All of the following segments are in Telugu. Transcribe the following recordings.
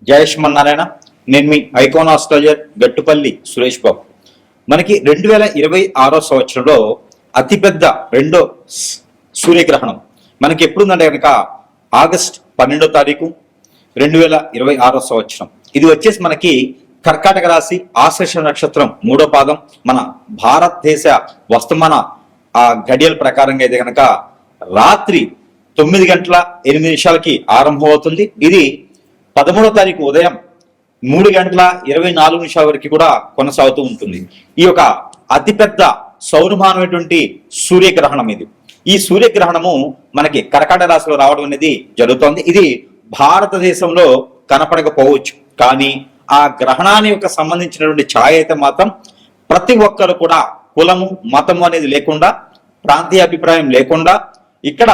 జయ శ్రీమన్నారాయణ. నేను మీ ఐకాన్ ఆస్ట్రాలజర్ గట్టుపల్లి సురేష్ బాబు. మనకి 2026 సంవత్సరంలో అతిపెద్ద రెండో సూర్యగ్రహణం మనకి ఎప్పుడుందంటే కనుక ఆగస్ట్ 12వ తారీఖు 2026 సంవత్సరం. ఇది వచ్చేసి మనకి కర్కాటక రాశి ఆశ్లేష నక్షత్రం 3వ పాదం. మన భారతదేశ వర్తమాన గడియల ప్రకారంగా అయితే కనుక రాత్రి 9:08 ఆరంభం అవుతుంది. ఇది 13వ తారీఖు ఉదయం 3:24 వరకు కూడా కొనసాగుతూ ఉంటుంది. ఈ యొక్క అతిపెద్ద సౌరమానమైనటువంటి సూర్యగ్రహణం ఇది. ఈ సూర్యగ్రహణము మనకి కర్కాటక రాశిలో రావడం అనేది జరుగుతోంది. ఇది భారతదేశంలో కనపడకపోవచ్చు, కానీ ఆ గ్రహణాన్ని యొక్క సంబంధించినటువంటి ఛాయ అయితే మాత్రం ప్రతి ఒక్కరు కూడా కులము మతము అనేది లేకుండా, ప్రాంతీయ అభిప్రాయం లేకుండా, ఇక్కడ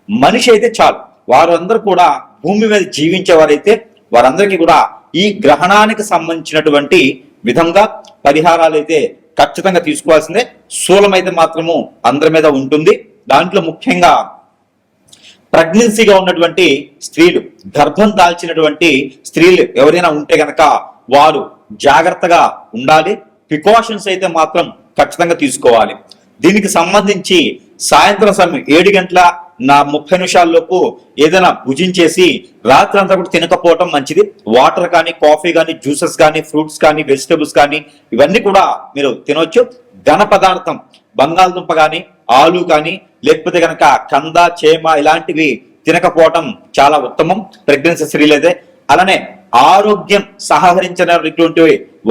మనిషి అయితే చాలు వారందరూ కూడా భూమి మీద జీవించేవారైతే వారందరికీ కూడా ఈ గ్రహణానికి సంబంధించినటువంటి విధంగా పరిహారాలు అయితే ఖచ్చితంగా తీసుకోవాల్సిందే. శూలం అయితే మాత్రము అందరి మీద ఉంటుంది. దాంట్లో ముఖ్యంగా ప్రెగ్నెన్సీగా ఉన్నటువంటి స్త్రీలు, గర్భం దాల్చినటువంటి స్త్రీలు ఎవరైనా ఉంటే గనక వారు జాగ్రత్తగా ఉండాలి. ప్రికాషన్స్ అయితే మాత్రం ఖచ్చితంగా తీసుకోవాలి. దీనికి సంబంధించి సాయంత్రం సమయం 7:30 ఏదైనా భుజించేసి రాత్రి అంతా కూడా తినకపోవటం మంచిది. వాటర్ కానీ, కాఫీ కానీ, జ్యూసెస్ కానీ, ఫ్రూట్స్ కానీ, వెజిటబుల్స్ కానీ ఇవన్నీ కూడా మీరు తినవచ్చు. ఘన పదార్థం బంగాళదుంప కానీ, ఆలు కానీ, లేకపోతే కనుక కంద, చేమ ఇలాంటివి తినకపోవటం చాలా ఉత్తమం ప్రెగ్నెన్సీ స్త్రీలైతే. అలానే ఆరోగ్యం సహకరించినటువంటి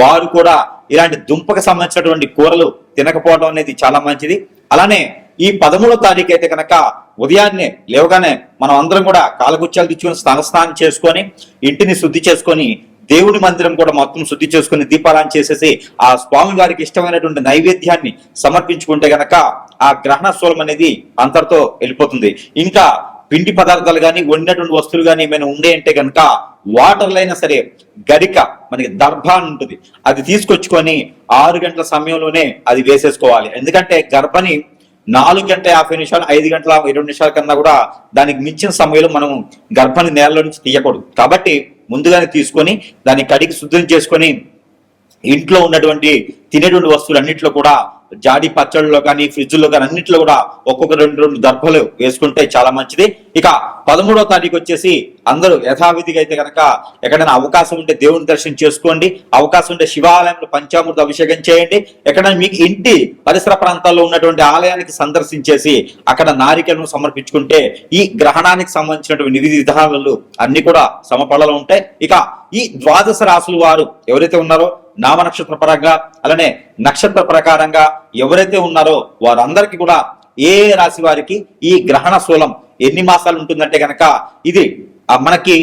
వారు కూడా ఇలాంటి దుంపకు సంబంధించినటువంటి కూరలు తినకపోవడం అనేది చాలా మంచిది. అలానే ఈ 13వ తారీఖు అయితే కనుక ఉదయాన్నే లేవగానే మనం అందరం కూడా కాలగుచ్చాలు తెచ్చుకొని స్నానం చేసుకొని ఇంటిని శుద్ధి చేసుకొని దేవుడి మందిరం కూడా మొత్తం శుద్ధి చేసుకుని దీపారాయణ చేసేసి ఆ స్వామి వారికి ఇష్టమైనటువంటి నైవేద్యాన్ని సమర్పించుకుంటే గనక ఆ గ్రహణ శూలం అనేది అంతటితో వెళ్ళిపోతుంది. ఇంకా పిండి పదార్థాలు కానీ, వండినటువంటి వస్తువులు కానీ ఏమైనా ఉండే అంటే కనుక వాటర్లో అయినా సరే గరిక, మనకి దర్భ ఉంటుంది, అది తీసుకొచ్చుకొని 6 గంటల సమయంలోనే అది వేసేసుకోవాలి. ఎందుకంటే గర్భని 4:50 5:20 కన్నా కూడా దానికి మించిన సమయంలో మనం గర్భాన్ని నేలలో నుంచి తీయకూడదు. కాబట్టి ముందుగానే తీసుకొని దాన్ని కడిగి శుద్ధం చేసుకొని ఇంట్లో ఉన్నటువంటి తినేటువంటి వస్తువులు అన్నింటిలో కూడా జాడి పచ్చళ్ళలో కానీ, ఫ్రిడ్జ్లో కానీ అన్నింటిలో కూడా ఒక్కొక్క 2 దర్భలు వేసుకుంటే చాలా మంచిది. ఇక 13వ తారీఖు వచ్చేసి అందరూ యథావిధిగా అయితే కనుక ఎక్కడైనా అవకాశం ఉంటే దేవుని దర్శనం చేసుకోండి. అవకాశం ఉంటే శివాలయంలో పంచామృత అభిషేకం చేయండి. ఎక్కడైనా మీకు ఇంటి పరిసర ప్రాంతాల్లో ఉన్నటువంటి ఆలయానికి సందర్శించేసి అక్కడ నారికలను సమర్పించుకుంటే ఈ గ్రహణానికి సంబంధించినటువంటి విధి విధానాలు అన్ని కూడా సమపడలో ఉంటాయి. ఇక ఈ ద్వాదశ రాశుల వారు ఎవరైతే ఉన్నారో నామ నక్షత్ర పరంగా, అలానే నక్షత్ర ప్రకారంగా ఎవరైతే ఉన్నారో వారందరికీ కూడా ఏ రాశి వారికి ఈ గ్రహణ శూలం ఎన్ని మాసాలు ఉంటుందంటే కనుక ఇది మనకి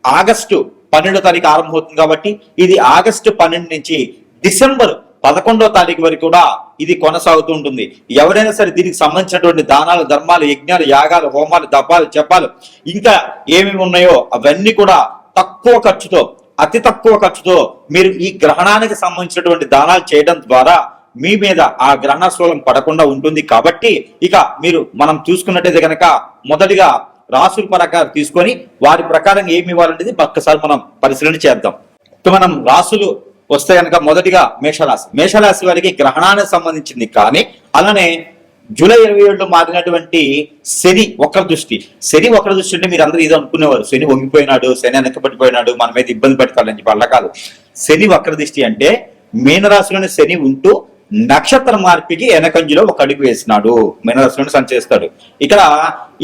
ఆగస్టు 12వ తారీఖు ఆరంభమవుతుంది. కాబట్టి ఇది ఆగస్టు 12 నుంచి డిసెంబర్ 11వ తారీఖు వరకు కూడా ఇది కొనసాగుతూ ఉంటుంది. ఎవరైనా సరే దీనికి సంబంధించినటువంటి దానాలు, ధర్మాలు, యజ్ఞాలు, యాగాలు, హోమాలు, దపాలు, జపాలు ఇంకా ఏమేమి ఉన్నాయో అవన్నీ కూడా తక్కువ ఖర్చుతో, అతి తక్కువ ఖర్చుతో మీరు ఈ గ్రహణానికి సంబంధించినటువంటి దానాలు చేయడం ద్వారా మీ మీద ఆ గ్రహణ శూలం పడకుండా ఉంటుంది. కాబట్టి ఇక మనం చూసుకున్నట్టయితే కనుక మొదటిగా రాసుల ప్రకారం తీసుకొని వారి ప్రకారం ఏమి ఇవ్వాలనేది ఒక్కసారి మనం పరిశీలన చేద్దాం. మనం రాసులు వస్తే కనుక మొదటిగా మేషరాశి. మేషరాశి వారికి గ్రహణానికి సంబంధించింది, కానీ అలానే జూలై 27 మారినటువంటి శని వక్ర దృష్టి. శని వక్ర దృష్టి అంటే మీరు అందరూ ఏదో అనుకునేవారు, శని వంగిపోయినాడు, శని వెనకబడిపోయినాడు, మన మీద ఇబ్బంది పెడతాడని చెప్పి. అలా కాదు. శని వక్ర దృష్టి అంటే మీనరాశిలోని శని ఉంటూ నక్షత్ర మార్పికి వెనకంజలో ఒక అడుగు వేసినాడు, మీనరాశిలోని సంచరిస్తాడు. ఇక్కడ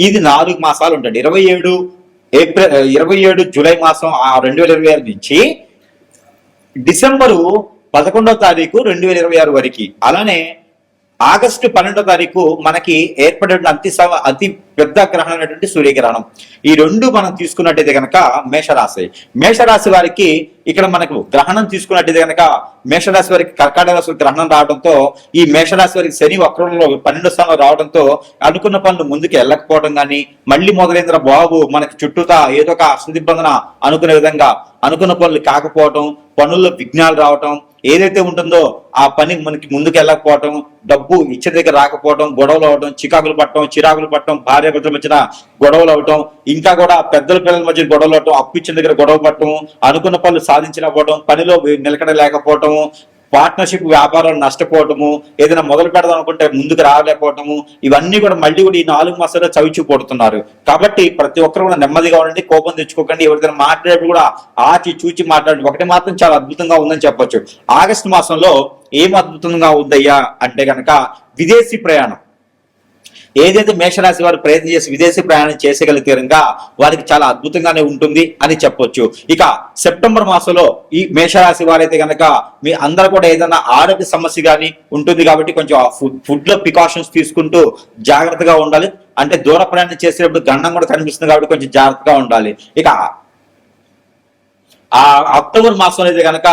ఇది 4 మాసాలు ఉంటాడు. 27 జూలై మాసం 2026 నుంచి డిసెంబరు 11వ తారీఖు 2026 వరకు, అలానే ఆగస్టు 12వ తారీఖు మనకి ఏర్పడే అతి పెద్ద గ్రహణం అనేటువంటి సూర్యగ్రహణం. ఈ 2 మనం తీసుకున్నట్టయితే కనుక మేషరాశి వారికి ఇక్కడ మనకు గ్రహణం తీసుకున్నట్టయితే కనుక మేషరాశి వారికి కర్కాటక రాశి గ్రహణం రావడంతో ఈ మేషరాశి వారికి శని వక్రంలో 12వ స్థానంలో రావడంతో అనుకున్న పనులు ముందుకు వెళ్ళకపోవడం కానీ మళ్ళీ మొదలైన బాబు మనకి చుట్టూతా ఏదో ఒక అసందిగ్బంధన అనుకునే విధంగా అనుకున్న పనులు కాకపోవటం, పనుల్లో విఘ్నాలు రావటం, ఏదైతే ఉంటుందో ఆ పని మనకి ముందుకు వెళ్ళకపోవటం, డబ్బు ఇచ్చే దగ్గర రాకపోవడం, గొడవలు అవడం, చిరాకులు పట్టడం, భార్య భర్తల మధ్యన గొడవలు అవటం, ఇంకా కూడా పెద్దల పిల్లల మధ్య గొడవలు అవటం, అప్పు ఇచ్చిన దగ్గర గొడవ పట్టడం, అనుకున్న పనులు సాధించలేకపోవడం, పనిలో నిలకడ లేకపోవటము, పార్ట్నర్షిప్ వ్యాపారాలు నష్టపోవటము, ఏదైనా మొదలు పెడదాం అనుకుంటే ముందుకు రాలేకపోవటము, ఇవన్నీ కూడా మళ్ళీ కూడా ఈ 4 మాసాల్లో చవిచూపడుతున్నారు. కాబట్టి ప్రతి ఒక్కరు కూడా నెమ్మదిగా ఉండండి, కోపం తెచ్చుకోకండి. ఎవరిదైనా మాట్లాడేప్పుడు కూడా ఆచి చూచి మాట్లాడండి. ఒకటి మాత్రం చాలా అద్భుతంగా ఉందని చెప్పొచ్చు. ఆగస్టు మాసంలో ఏం అద్భుతంగా ఉందయ్యా అంటే కనుక విదేశీ ప్రయాణం. ఏదైతే మేషరాశి వారు ప్రయత్నం చేసి విదేశీ ప్రయాణం చేసేగలిగితే వారికి చాలా అద్భుతంగానే ఉంటుంది అని చెప్పొచ్చు. ఇక సెప్టెంబర్ మాసంలో ఈ మేషరాశి వారైతే కనుక మీ అందరూ కూడా ఏదైనా ఆరోగ్య సమస్య కానీ ఉంటుంది కాబట్టి కొంచెం ఫుడ్ లో ప్రికాషన్స్ తీసుకుంటూ జాగ్రత్తగా ఉండాలి. అంటే దూర ప్రయాణం చేసేటప్పుడు గండం కూడా కనిపిస్తుంది కాబట్టి కొంచెం జాగ్రత్తగా ఉండాలి. ఇక ఆ అక్టోబర్ మాసంలో అయితే కనుక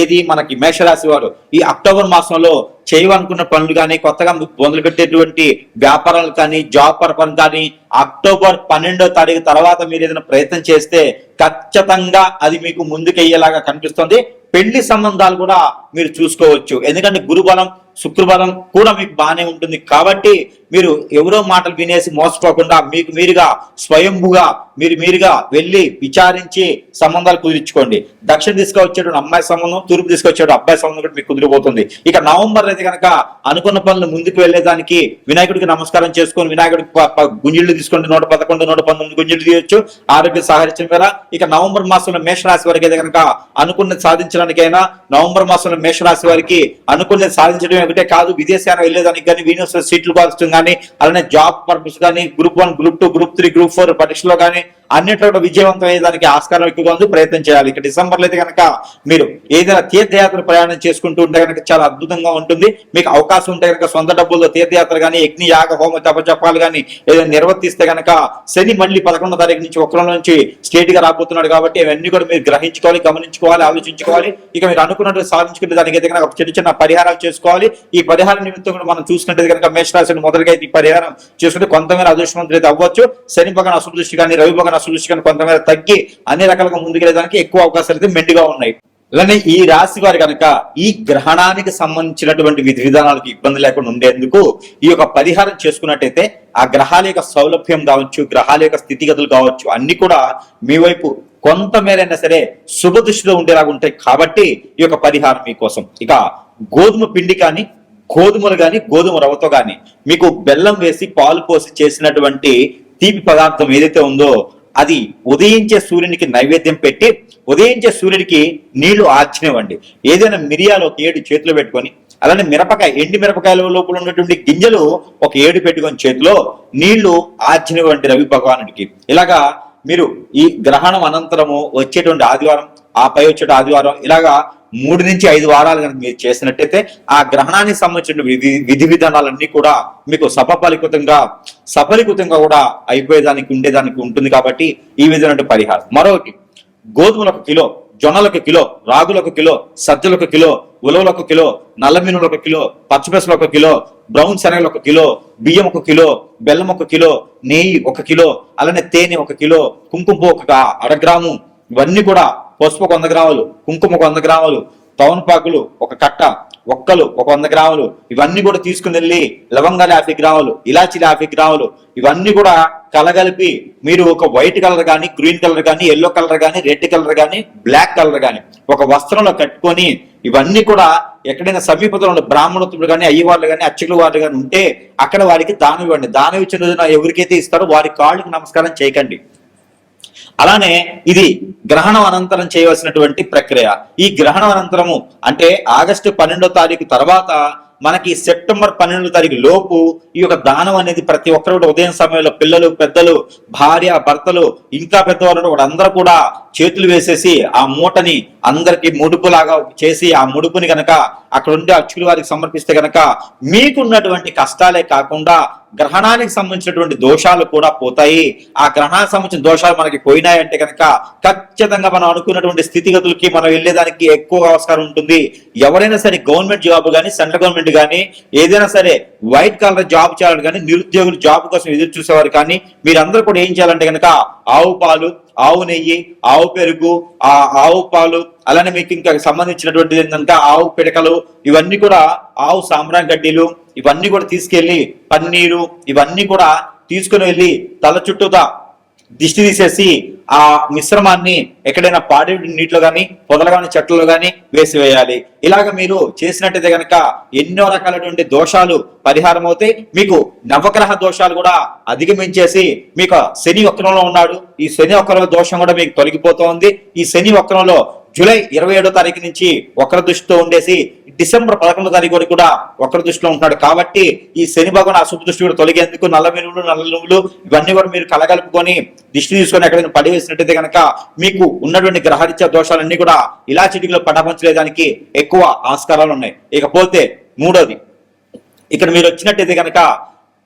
ఏది మనకి మేషరాశి వారు ఈ అక్టోబర్ మాసంలో చేయవనుకున్న పనులు కానీ కొత్తగా మొదలు పెట్టేటువంటి వ్యాపారాలు కానీ జాబ్ పర్పస్ కానీ అక్టోబర్ 12వ తారీఖు తర్వాత మీరు ఏదైనా ప్రయత్నం చేస్తే ఖచ్చితంగా అది మీకు ముందుకెయ్యేలాగా కనిపిస్తుంది. పెళ్లి సంబంధాలు కూడా మీరు చూసుకోవచ్చు. ఎందుకంటే గురుబలం శుక్రబలం కూడా మీకు బాగానే ఉంటుంది. కాబట్టి మీరు ఎవరో మాటలు వినేసి మోసపోకుండా మీకు మీరుగా స్వయంభుగా మీరుగా వెళ్ళి విచారించి సంబంధాలు కుదిరించుకోండి. దక్షిణ దిశగా వచ్చేటువంటి అమ్మాయి సంబంధం, తూర్పు దిశగా వచ్చేటువంటి అబ్బాయి సంబంధం కూడా మీకు కుదిరిపోతుంది. ఇక నవంబర్ అయితే కనుక అనుకున్న పనులు ముందుకు వెళ్లేదానికి వినాయకుడికి నమస్కారం చేసుకొని వినాయకుడికి గుంజిళ్ళు తీసుకోండి. 111, 119 గుంజిళ్ళు తీయొచ్చు ఆరోగ్య సహకరించిన వేళ. ఇక నవంబర్ మాసంలో మేషరాశి వారికి అయితే కనుక అనుకున్నది సాధించడానికైనా నవంబర్ మాసంలో మేషరాశి వారికి అనుకున్నది సాధించడం ఒకటే కాదు, విదేశాన్ని వెళ్ళేదానికి కానీ యూనివర్సిటీ సీట్లు కోసం కానీ అలానే జాబ్ పర్పస్ కానీ గ్రూప్ 1, గ్రూప్ 2, గ్రూప్ 3, గ్రూప్ 4 పరీక్షలో కానీ అన్నిట్లో కూడా విజయవంతం అయ్యేదానికి ఆస్కారం ఎక్కువగా ఉంది. ప్రయత్నం చేయాలి. ఇక డిసెంబర్లో అయితే కనుక మీరు ఏదైనా తీర్థయాత్ర ప్రయాణం చేసుకుంటూ ఉంటే కనుక చాలా అద్భుతంగా ఉంటుంది. మీకు అవకాశం ఉంటే కనుక సొంత డబ్బుల్లో తీర్థయాత్ర కానీ యజ్ఞ యాగ హోమ తపజపాలు కానీ ఏదైనా నిర్వర్తిస్తే కనుక శని మళ్ళీ 11వ తారీఖు నుంచి వక్రం నుంచి స్టేట్ గా రాబోతున్నాడు. కాబట్టి ఇవన్నీ కూడా మీరు గ్రహించుకోవాలి, గమనించుకోవాలి, ఆలోచించుకోవాలి. ఇక మీరు అనుకున్నట్టు సాధించుకునే దానికి అయితే కనుక చిన్న పరిహారాలు చేసుకోవాలి. ఈ పరిహార నిమిత్తం కూడా మనం చూసుకుంటే కనుక మేషరాశిని మొదలుగా ఈ పరిహారం చేసుకుంటే కొంతమేర అదృష్టవంతులు అయితే అవ్వచ్చు. శని భగవాన్ అశుభదృష్టి కానీ రవి భగవాన్ అశుభదృష్టి కానీ కొంతమేర తగ్గి అన్ని రకాలుగా ముందుకెళ్ళడానికి ఎక్కువ అవకాశాలు అయితే మెండుగా ఉన్నాయి. అలానే ఈ రాశి వారి కనుక ఈ గ్రహణానికి సంబంధించినటువంటి విధి విధానాలకు ఇబ్బంది లేకుండా ఉండేందుకు ఈ యొక్క పరిహారం చేసుకున్నట్టయితే ఆ గ్రహాల యొక్క సౌలభ్యం కావచ్చు, గ్రహాల యొక్క స్థితిగతులు కావచ్చు అన్ని కూడా మీ వైపు కొంతమేరైనా సరే శుభ దృష్టిలో ఉండేలాగా ఉంటాయి. కాబట్టి ఈ యొక్క పరిహారం మీకోసం. ఇక గోధుమ పిండి కానీ గోధుమలు కానీ గోధుమ రవ్వతో కానీ మీకు బెల్లం వేసి పాలు పోసి చేసినటువంటి తీపి పదార్థం ఏదైతే ఉందో అది ఉదయించే సూర్యునికి నైవేద్యం పెట్టి ఉదయించే సూర్యుడికి నీళ్లు ఆర్చనివ్వండి. ఏదైనా మిరియాలు ఒక 7 చేతిలో పెట్టుకొని అలానే మిరపకాయ ఎండి మిరపకాయల లోపల ఉన్నటువంటి గింజలు ఒక 7 పెట్టుకొని చేతిలో నీళ్లు ఆర్చనివ్వండి రవి భగవానుడికి. ఇలాగా మీరు ఈ గ్రహణం అనంతరము వచ్చేటువంటి ఆదివారం ఆపై వచ్చే ఆదివారం ఇలాగా 3 నుంచి 5 వారాలు కనుక మీరు చేసినట్టయితే ఆ గ్రహణానికి సంబంధించిన విధి విధానాలన్నీ కూడా మీకు సఫలీకృతంగా కూడా అయిపోయేదానికి ఉండేదానికి ఉంటుంది. కాబట్టి ఈ విధమైన పరిహారం. మరొకటి గోధుమలు 1 కిలో, జొన్నలు 1 కిలో, రాగులు 1 కిలో, సజ్జలు 1 కిలో, ఉలవలు 1 కిలో, నల్ల మినుములు 1 కిలో, పచ్చిపెసలు 1 కిలో, బ్రౌన్ శనగలు 1 కిలో, బియ్యం 1 కిలో, బెల్లం 1 కిలో, నెయ్యి 1 కిలో, అలానే తేనె 1 కిలో, కుంకుమ 1 గ్రాము, ఇవన్నీ కూడా పసుపు 100 గ్రాములు, కుంకుమ 100 గ్రాములు, తవనపాకులు 1 కట్ట, ఒక్కలు 100 గ్రాములు, ఇవన్నీ కూడా తీసుకుని వెళ్ళి లవంగాలు 50 గ్రాములు, ఇలాచీలు 50 గ్రాములు, ఇవన్నీ కూడా కలగలిపి మీరు ఒక వైట్ కలర్ కానీ గ్రీన్ కలర్ కానీ ఎల్లో కలర్ కానీ రెడ్ కలర్ కానీ బ్లాక్ కలర్ కానీ ఒక వస్త్రంలో కట్టుకొని ఇవన్నీ కూడా ఎక్కడైనా సమీపంలో బ్రాహ్మణోత్తులు కానీ అయ్యవాళ్ళు కానీ అర్చకుల వారు కానీ ఉంటే అక్కడ వారికి దానం ఇవ్వండి. దానం ఇచ్చిన రోజున ఎవరికైతే ఇస్తారో వారి కాళ్ళకి నమస్కారం చేయకండి. అలానే ఇది గ్రహణం అనంతరం చేయవలసినటువంటి ప్రక్రియ. ఈ గ్రహణం అనంతరము అంటే ఆగస్టు 12వ తారీఖు తర్వాత మనకి సెప్టెంబర్ 12వ తారీఖు లోపు ఈ యొక్క దానం అనేది ప్రతి ఒక్కరు ఉదయం సమయంలో పిల్లలు, పెద్దలు, భార్య, భర్తలు, ఇంకా పెద్దవాళ్ళు వాళ్ళందరూ కూడా చేతులు వేసేసి ఆ మూటని అందరికి ముడుపులాగా చేసి ఆ ముడుపుని కనుక అక్కడ ఉండే అర్చకుల వారికి సమర్పిస్తే కనుక మీకున్నటువంటి కష్టాలే కాకుండా గ్రహణానికి సంబంధించినటువంటి దోషాలు కూడా పోతాయి. ఆ గ్రహణానికి సంబంధించిన దోషాలు మనకి పోయినాయంటే కనుక ఖచ్చితంగా మనం అనుకున్నటువంటి స్థితిగతులకి మనం వెళ్ళేదానికి ఎక్కువ ఆస్కారం ఉంటుంది. ఎవరైనా సరే గవర్నమెంట్ జాబ్ కానీ, సెంట్రల్ గవర్నమెంట్ కానీ, ఏదైనా సరే వైట్ కాలర్ జాబ్ చేయాలని కానీ, నిరుద్యోగులు జాబ్ కోసం ఎదురు చూసేవారు కానీ, మీరందరూ కూడా ఏం చేయాలంటే కనుక ఆవు పాలు, ఆవు నెయ్యి, ఆవు పెరుగు, ఆవు పాలు, అలానే మీకు ఇంకా సంబంధించినటువంటి ఏంటంటే ఆవు పిడకలు, ఇవన్నీ కూడా ఆవు సాంబ్రాన్ గడ్డీలు, ఇవన్నీ కూడా తీసుకెళ్లి పన్నీరు, ఇవన్నీ కూడా తీసుకుని వెళ్ళి తల చుట్టూతా దిష్టి తీసేసి ఆ మిశ్రమాన్ని ఎక్కడైనా పాడి నీటిలో కానీ, పొదలు కానీ, చెట్లలో కానీ వేసివేయాలి. ఇలాగ మీరు చేసినట్టయితే కనుక ఎన్నో రకాలైనటువంటి దోషాలు పరిహారం అవుతాయి. మీకు నవగ్రహ దోషాలు కూడా అధిగమించేసి, మీకు శని వక్రంలో ఉన్నాడు, ఈ శని వక్ర దోషం కూడా మీకు తొలగిపోతుంది. ఈ శని వక్రంలో జూలై 27వ తారీఖు నుంచి వక్ర దృష్టితో ఉండేసి డిసెంబర్ 11వ తారీఖు వరకు కూడా వక్ర దృష్టిలో ఉంటున్నాడు. కాబట్టి ఈ శని భగవాన్ అశుభ దృష్టి కూడా తొలగేందుకు నల్ల మినుములు, నల్ల నువ్వులు ఇవన్నీ కూడా మీరు కలగలుపుకొని దిష్టి తీసుకొని ఎక్కడైనా పడివేసినట్టయితే కనుక మీకు ఉన్నటువంటి గ్రహరీత్యా దోషాలన్నీ కూడా ఇలా చిటికలో పటాపంచలేదానికి ఎక్కువ ఆస్కారాలు ఉన్నాయి. ఇకపోతే మూడోది, ఇక్కడ మీరు వచ్చినట్టయితే కనుక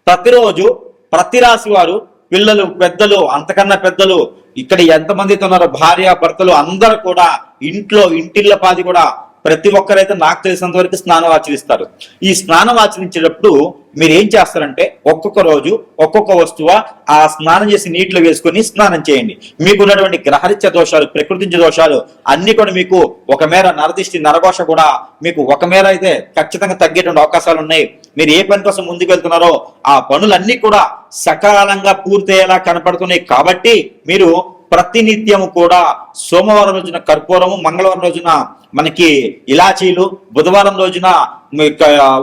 ప్రతిరోజు ప్రతి రాశి వారు, పిల్లలు, పెద్దలు, అంతకన్నా పెద్దలు, ఇక్కడ ఎంతమందితో ఉన్నారో భార్య భర్తలు అందరూ కూడా ఇంటిళ్ళ పాది కూడా ప్రతి ఒక్కరైతే నాకు తెలిసినంత వరకు స్నానం ఆచరిస్తారు. ఈ స్నానం ఆచరించేటప్పుడు మీరు ఏం చేస్తారంటే ఒక్కొక్క రోజు ఒక్కొక్క వస్తువు ఆ స్నానం చేసి నీటిలో వేసుకొని స్నానం చేయండి. మీకు ఉన్నటువంటి గ్రహరీత్య దోషాలు, ప్రకృతి దోషాలు అన్ని కూడా మీకు ఒక మేర నరదిష్టి, నరఘోష కూడా మీకు ఒక మేర అయితే ఖచ్చితంగా తగ్గేటువంటి అవకాశాలు ఉన్నాయి. మీరు ఏ పని కోసం ముందుకు వెళ్తున్నారో ఆ పనులన్నీ కూడా సకాలంగా పూర్తయ్యేలా కనపడుతున్నాయి. కాబట్టి మీరు ప్రతినిత్యము కూడా సోమవారం రోజున కర్పూరము, మంగళవారం రోజున మనకి ఇలాచీలు, బుధవారం రోజున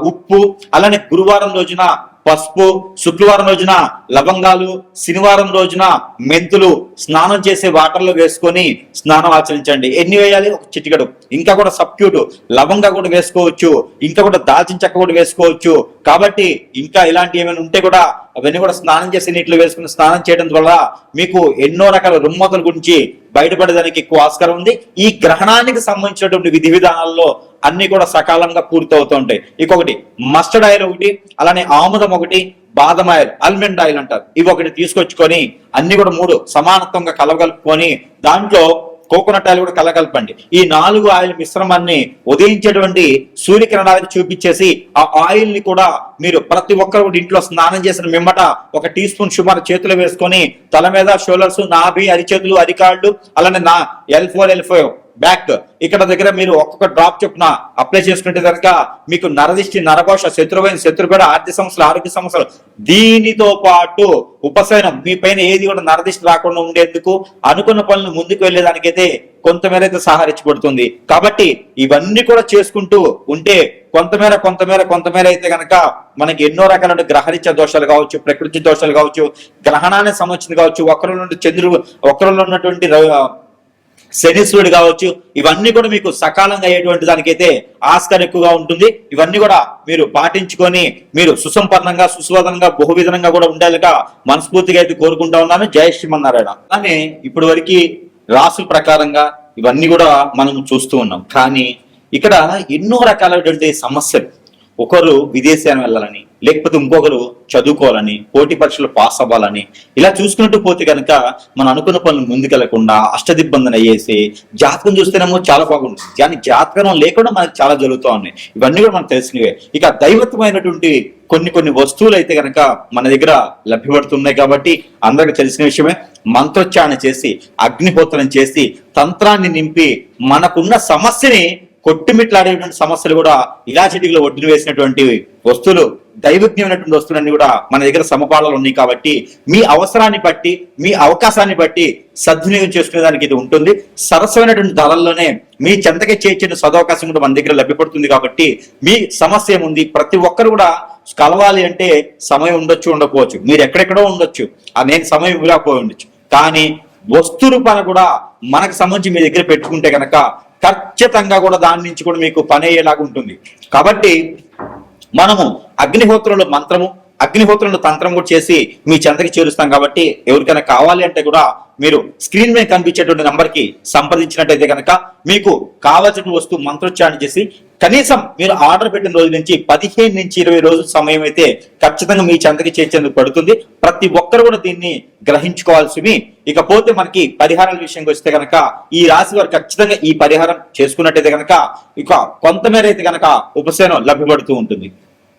ఉప్పు, అలానే గురువారం రోజున పసుపు, శుక్రవారం రోజున లవంగాలు, శనివారం రోజున మెంతులు స్నానం చేసే వాటర్లో వేసుకొని స్నానం ఆచరించండి. ఎన్ని వేయాలి? ఒక చిటికెడు. ఇంకా కూడా సబ్క్యూట్ లవంగా కూడా వేసుకోవచ్చు, ఇంకా కూడా దాల్చిన చెక్క కూడా వేసుకోవచ్చు. కాబట్టి ఇంకా ఇలాంటి ఏమైనా ఉంటే కూడా అవన్నీ కూడా స్నానం చేసే నీటిలో వేసుకుని స్నానం చేయడం వల్ల మీకు ఎన్నో రకాల రుమ్మతుల గురించి బయటపడడానికి ఎక్కువ ఆస్కారం ఉంది. ఈ గ్రహణానికి సంబంధించినటువంటి విధి విధానాల్లో అన్ని కూడా సకాలంగా పూర్తవుతూ ఉంటాయి. ఇంకొకటి మస్టర్డ్ ఆయిల్ ఒకటి, అలానే ఆముదం ఒకటి, బాదం ఆయిల్, ఆల్మండ్ ఆయిల్ అంటారు, ఇవి ఒకటి తీసుకొచ్చుకొని అన్ని కూడా 3 సమానత్వంగా కలగలుపుకొని దాంట్లో కోకోనట్ ఆయిల్ కూడా కలగలపండి. ఈ 4 ఆయిల్ మిశ్రమాన్ని ఉదయించేటువంటి సూర్యకిరణాలకు చూపించేసి ఆ ఆయిల్ ని కూడా మీరు ప్రతి ఒక్కరు కూడా ఇంట్లో స్నానం చేసిన మిమ్మట 1 టీ స్పూన్ సుమారు చేతులు వేసుకొని తల మీద, షోల్డర్స్, నాభి, అరిచేతులు, అరికాళ్ళు, అలానే L4, L5 బ్యాక్ ఇక్కడ దగ్గర మీరు ఒక్కొక్క డ్రాప్ చొప్పున అప్లై చేసుకుంటే కనుక మీకు నరదిష్టి, నరఘోష, శత్రుపీడ, ఆర్థిక సమస్యలు, ఆరోగ్య సమస్యలు, దీనితో పాటు ఉపశమనం, మీ పైన ఏది కూడా నరదిష్టి రాకుండా ఉండేందుకు అనుకున్న పనులు ముందుకు వెళ్ళేదానికైతే కొంతమేర అయితే సహకరించబడుతుంది. కాబట్టి ఇవన్నీ కూడా చేసుకుంటూ ఉంటే కొంతమేర అయితే కనుక మనకి ఎన్నో రకాల గ్రహరీత్య దోషాలు కావచ్చు, ప్రకృతి దోషాలు కావచ్చు, గ్రహణానికి సంబంధించింది కావచ్చు, వక్రంలో ఉన్నటువంటి శనీశ్వరుడు కావచ్చు, ఇవన్నీ కూడా మీకు సకాలంగా అయ్యేటువంటి దానికైతే ఆస్కారం ఎక్కువగా ఉంటుంది. ఇవన్నీ కూడా మీరు పాటించుకొని మీరు సుసంపన్నంగా, సుస్వాదంగా, బహువిధంగా కూడా ఉండాలిగా మనస్ఫూర్తిగా అయితే కోరుకుంటా ఉన్నాను. జై శ్రీమన్నారాయణ. అలానే ఇప్పటి వరకు రాసుల ప్రకారంగా ఇవన్నీ కూడా మనం చూస్తూ ఉన్నాం. కానీ ఇక్కడ ఎన్నో రకాలైనటువంటి సమస్యలు, ఒకరు విదేశాన్ని వెళ్ళాలని, లేకపోతే ఇంకొకరు చదువుకోవాలని, పోటీ పరీక్షలు పాస్ అవ్వాలని, ఇలా చూసుకుంటూ పోతే కనుక మనం అనుకున్న పనులు ముందుకెళ్లకుండా అష్టదిబ్బందన అయ్యేసి, జాతకం చూస్తేనేమో చాలా బాగుంటుంది, కానీ జాతకం లేకుండా మనకి చాలా జరుగుతూ ఉన్నాయి. ఇవన్నీ కూడా మనకు తెలిసినవే. ఇక దైవత్వమైనటువంటి కొన్ని వస్తువులు అయితే కనుక మన దగ్గర లభ్యపడుతున్నాయి. కాబట్టి అందరికి తెలిసిన విషయమే. మంత్రోచ్చారణ చేసి, అగ్నిహోత్రం చేసి, తంత్రాన్ని నింపి మనకున్న సమస్యని కొట్టుమిట్లాడేటువంటి సమస్యలు కూడా ఇలా చిటికలో ఒడ్డును వేసినటువంటి వస్తువులు, దైవజ్ఞమైనటువంటి వస్తువులన్నీ కూడా మన దగ్గర సమపాళాలు ఉన్నాయి. కాబట్టి మీ అవసరాన్ని బట్టి, మీ అవకాశాన్ని బట్టి సద్వినియోగం చేసుకునేదానికి ఇది ఉంటుంది. సరసమైనటువంటి ధరల్లోనే మీ చెంతకే చేర్చిన సదవకాశం కూడా మన దగ్గర లభ్యపడుతుంది. కాబట్టి మీ సమస్య ఏముంది, ప్రతి ఒక్కరు కూడా కలవాలి అంటే సమయం ఉండొచ్చు, ఉండకపోవచ్చు, మీరు ఎక్కడెక్కడో ఉండొచ్చు, నేను సమయం ఇవ్వకపోయి ఉండొచ్చు, కానీ వస్తు రూపాన కూడా మనకు సంబంధించి మీ దగ్గర పెట్టుకుంటే కనుక ఖచ్చితంగా కూడా దాని నుంచి కూడా మీకు పని అయ్యేలాగా ఉంటుంది. కాబట్టి మనము అగ్నిహోత్రంలో మంత్రము, అగ్నిహోత్రులను తంత్రం కూడా చేసి మీ చెంతకి చేరుస్తాం కాబట్టి ఎవరికైనా కావాలి అంటే కూడా మీరు స్క్రీన్ మీద కనిపించేటువంటి నంబర్ కి సంప్రదించినట్టయితే కనుక మీకు కావాల్సిన వస్తువు మంత్రోచ్చారణ చేసి కనీసం మీరు ఆర్డర్ పెట్టిన రోజు నుంచి 15 నుంచి 20 రోజుల సమయం అయితే ఖచ్చితంగా మీ చెంతకి చేర్చేందుకు పడుతుంది. ప్రతి ఒక్కరు కూడా దీన్ని గ్రహించుకోవాల్సివి. ఇకపోతే మనకి పరిహారాల విషయంకి వస్తే కనుక ఈ రాశి వారు ఖచ్చితంగా ఈ పరిహారం చేసుకున్నట్టయితే కనుక ఇక కొంతమేర అయితే కనుక ఉపశమనం లభ్యపడుతూ ఉంటుంది.